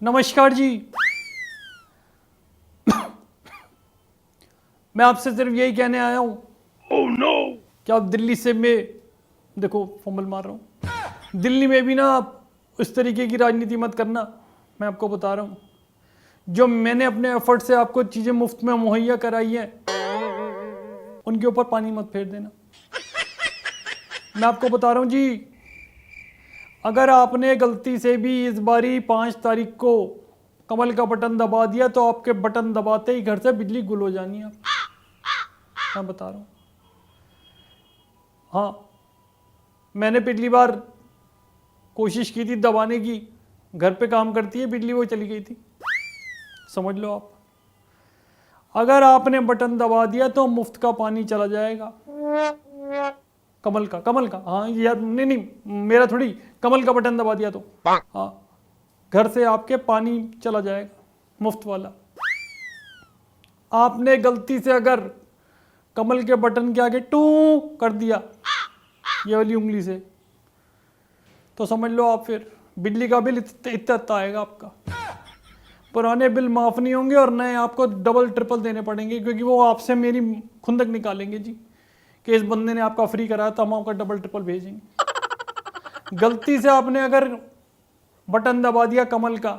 नमस्कार जी। मैं आपसे सिर्फ यही कहने आया हूँ Oh no! कि आप दिल्ली से मैं देखो फंबल मार रहा हूँ। दिल्ली में भी ना आप उस तरीके की राजनीति मत करना। मैं आपको बता रहा हूँ, जो मैंने अपने एफर्ट से आपको चीज़ें मुफ्त में मुहैया कराई हैं, उनके ऊपर पानी मत फेर देना। मैं आपको बता रहा हूँ जी, अगर आपने गलती से भी इस बारी 5 तारीख को कमल का बटन दबा दिया तो आपके बटन दबाते ही घर से बिजली गुल हो जानी है। मैं बता रहा हूँ। हाँ, मैंने पिछली बार कोशिश की थी दबाने की, घर पे काम करती है बिजली, वो चली गई थी। समझ लो आप, अगर आपने बटन दबा दिया तो मुफ्त का पानी चला जाएगा। कमल का हाँ यार, नहीं मेरा थोड़ी, कमल का बटन दबा दिया तो हाँ, घर से आपके पानी चला जाएगा मुफ्त वाला। आपने गलती से अगर कमल के बटन के आगे टू कर दिया ये वाली उंगली से, तो समझ लो आप फिर बिजली का बिल इतना आएगा आपका। पुराने बिल माफ़ नहीं होंगे और नए आपको डबल ट्रिपल देने पड़ेंगे, क्योंकि वो आपसे मेरी खुंदक निकालेंगे जी कि इस बंदे ने आपका फ्री कराया तो हम आपका डबल ट्रिपल भेजेंगे। गलती से आपने अगर बटन दबा दिया कमल का,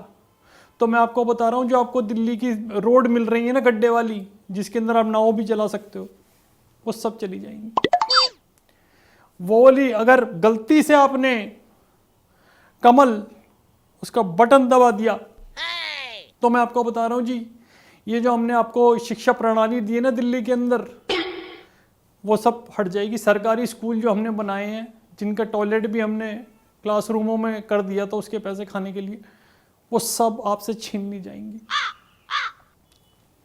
तो मैं आपको बता रहा हूँ, जो आपको दिल्ली की रोड मिल रही है ना गड्ढे वाली, जिसके अंदर आप नाव भी चला सकते हो, वो सब चली जाएंगी। वो वाली अगर गलती से आपने कमल उसका बटन दबा दिया, तो मैं आपको बता रहा हूँ जी, ये जो हमने आपको शिक्षा प्रणाली दी है ना दिल्ली के अंदर, वो सब हट जाएगी। सरकारी स्कूल जो हमने बनाए हैं, जिनका टॉयलेट भी हमने क्लासरूमों में कर दिया था उसके पैसे खाने के लिए, वो सब आपसे छीन ली जाएंगी।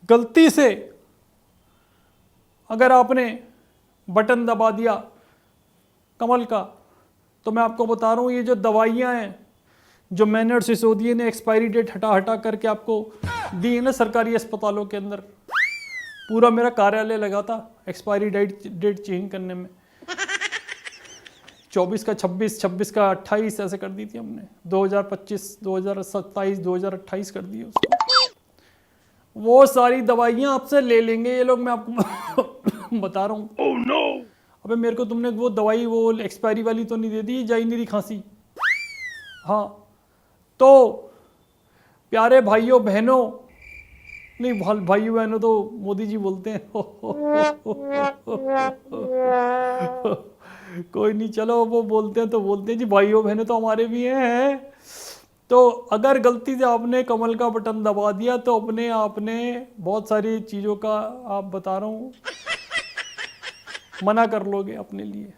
गलती से अगर आपने बटन दबा दिया कमल का, तो मैं आपको बता रहा हूँ, ये जो दवाइयाँ हैं जो मैंने और सिसोदिया ने एक्सपायरी डेट हटा हटा करके आपको दी है ना सरकारी अस्पतालों के अंदर, पूरा मेरा कार्यालय लगा था एक्सपायरी डेट चेंज करने में। 24 का 26, 26 का 28 ऐसे कर दी थी हमने। 2025, 2027, 2028 कर दिए उसको। वो सारी दवाइयाँ आपसे ले लेंगे ये लोग, मैं आपको बता रहा हूँ। Oh no! अबे मेरे को तुमने वो दवाई वो एक्सपायरी वाली तो नहीं दे दी, जा ही नहीं रही खांसी। हाँ, तो प्यारे भाइयों बहनों, नहीं भाइयों बहनों तो मोदी जी बोलते हैं। कोई नहीं, चलो वो बोलते हैं तो बोलते हैं जी, भाइयों बहनों तो हमारे भी हैं। तो अगर गलती से आपने कमल का बटन दबा दिया तो अपने आपने बहुत सारी चीज़ों का, आप बता रहा हूँ, मना कर लोगे अपने लिए।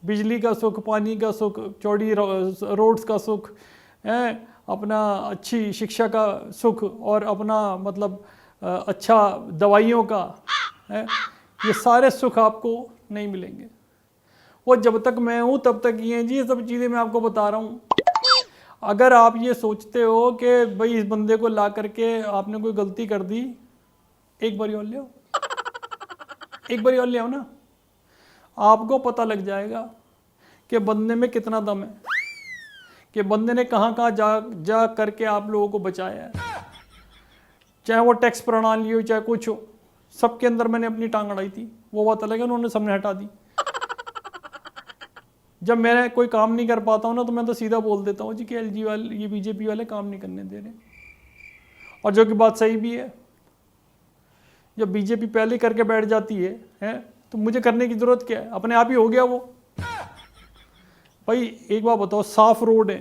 बिजली का सुख, पानी का सुख, चौड़ी रोड्स का सुख है, अपना अच्छी शिक्षा का सुख, और अपना मतलब अच्छा दवाइयों का है, ये सारे सुख आपको नहीं मिलेंगे। वो जब तक मैं हूँ तब तक ये हैं जी, ये सब चीज़ें मैं आपको बता रहा हूँ। अगर आप ये सोचते हो कि भाई इस बंदे को ला करके आपने कोई गलती कर दी, एक बारी और ले आओ, एक बारी और ले आओ ना, आपको पता लग जाएगा कि बंदे में कितना दम है, कि बंदे ने कहाँ कहाँ जा करके आप लोगों को बचाया है। चाहे वो टैक्स प्रणाली हो, चाहे कुछ हो, सबके अंदर मैंने अपनी टांग अड़ाई थी। वो बात अलग है, उन्होंने सबने हटा दी। जब मैं कोई काम नहीं कर पाता हूँ ना, तो मैं तो सीधा बोल देता हूँ जी कि एलजी वाले, ये बीजेपी वाले काम नहीं करने दे रहे। और जो कि बात सही भी है, जब बीजेपी पहले करके बैठ जाती है तो मुझे करने की जरूरत क्या है, अपने आप ही हो गया वो। भाई एक बात बताओ, साफ रोड है,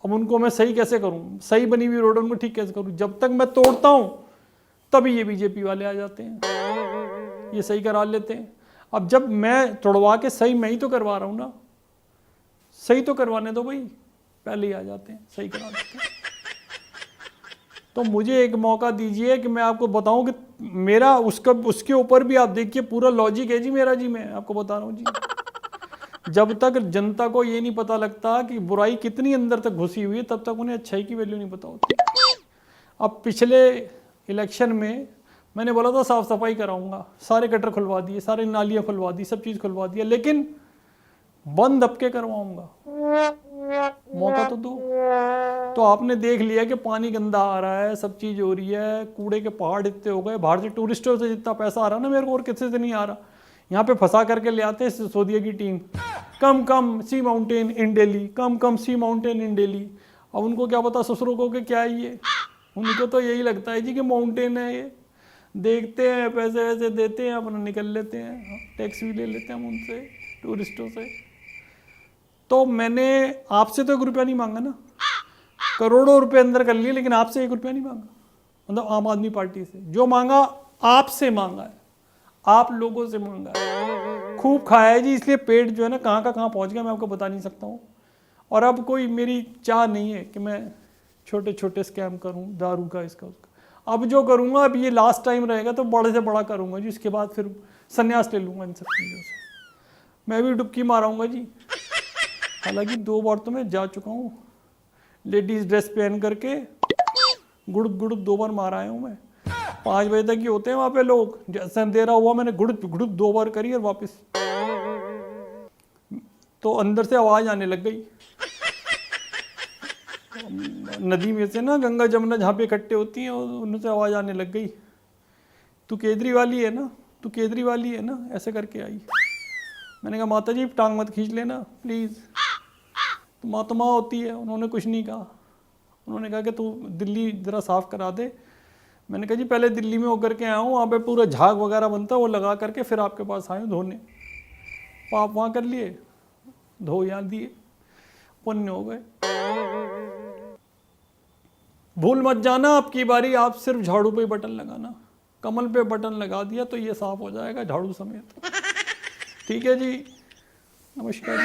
अब उनको मैं सही कैसे करूं, सही बनी हुई रोड उनको ठीक कैसे करूं? जब तक मैं तोड़ता हूं तभी ये बीजेपी वाले आ जाते हैं, ये सही करा लेते हैं। अब जब मैं तोड़वा के सही मैं ही तो करवा रहा हूं ना, सही तो करवाने दो भाई, पहले ही आ जाते हैं, सही करा देते हैं। तो मुझे एक मौका दीजिए कि मैं आपको बताऊं कि मेरा उसके ऊपर भी आप देखिए पूरा लॉजिक है जी मेरा जी, मैं आपको बता रहा हूं जी। जब तक जनता को ये नहीं पता लगता कि बुराई कितनी अंदर तक घुसी हुई है, तब तक उन्हें अच्छाई की वैल्यू नहीं पता होती। अब पिछले इलेक्शन में मैंने बोला था साफ सफाई कराऊंगा, सारे गटर खुलवा दिए, सारे नालियां खुलवा दी, सब चीज़ खुलवा दिया, लेकिन बंद अब के करवाऊंगा। मौका तो दो। तो आपने देख लिया कि पानी गंदा आ रहा है, सब चीज़ हो रही है, कूड़े के पहाड़ इतने हो गए, बाहर से टूरिस्टों से जितना पैसा आ रहा ना मेरे को और किसी से नहीं आ रहा, यहाँ पे फंसा करके ले आते हैं सऊदीया की team. Come come see mountain in Delhi, come come see mountain in Delhi. अब उनको क्या पता ससुरों को कि क्या है ये, उनको तो यही लगता है जी कि माउंटेन है ये। देखते हैं, पैसे वैसे देते हैं, अपना निकल लेते हैं, टैक्स भी ले लेते हैं हम उनसे, टूरिस्टों से। तो मैंने आपसे तो 1 रुपया नहीं मांगा ना, करोड़ों रुपए अंदर कर लिए, लेकिन आपसे 1 रुपया नहीं मांगा। मतलब आम आदमी पार्टी से जो मांगा आपसे मांगा है, आप लोगों से मांगा है, खूब खाया है जी, इसलिए पेट जो है ना कहाँ का कहाँ पहुँच गया मैं आपको बता नहीं सकता हूँ। और अब कोई मेरी चाह नहीं है कि मैं छोटे छोटे स्कैम करूँ, दारू का इसका उसका। अब जो करूँगा, अब ये लास्ट टाइम रहेगा तो बड़े से बड़ा करूँगा जी, इसके बाद फिर संन्यास ले लूँगा इन सब चीज़ों से। मैं भी डुबकी माराऊँगा जी। हालांकि 2 बार तो मैं जा चुका हूँ, लेडीज ड्रेस पहन करके गुड़ुक गुड़ुक 2 बार मार आया हूँ मैं। 5 बजे तक ही होते हैं वहाँ पे लोग, जैसे अंधेरा हुआ मैंने गुड़ुक गुड़ुक 2 बार करी और वापस तो अंदर से आवाज आने लग गई। नदी में से ना, गंगा जमुना जहाँ पे इकट्ठे होती हैं उनसे आवाज आने लग गई, तू केजरीवाली है ना, तू केजरीवाली है ना, ऐसे करके आई। मैंने कहा माता जी टांग मत खींच लेना प्लीज़, तो माँ तो माँ होती है। उन्होंने कुछ नहीं कहा, उन्होंने कहा कि तू दिल्ली ज़रा साफ़ करा दे। मैंने कहा जी पहले दिल्ली में होकर के आया हूँ, वहाँ पे पूरा झाग वगैरह बनता है, वो लगा करके फिर आपके पास आए हूँ धोने। पाप वहाँ कर लिए, धो यहाँ दिए, पुण्य हो गए। भूल मत जाना, आपकी बारी आप सिर्फ झाड़ू पे बटन लगाना, कमल पे बटन लगा दिया तो ये साफ हो जाएगा झाड़ू समेत। ठीक है जी, नमस्कार।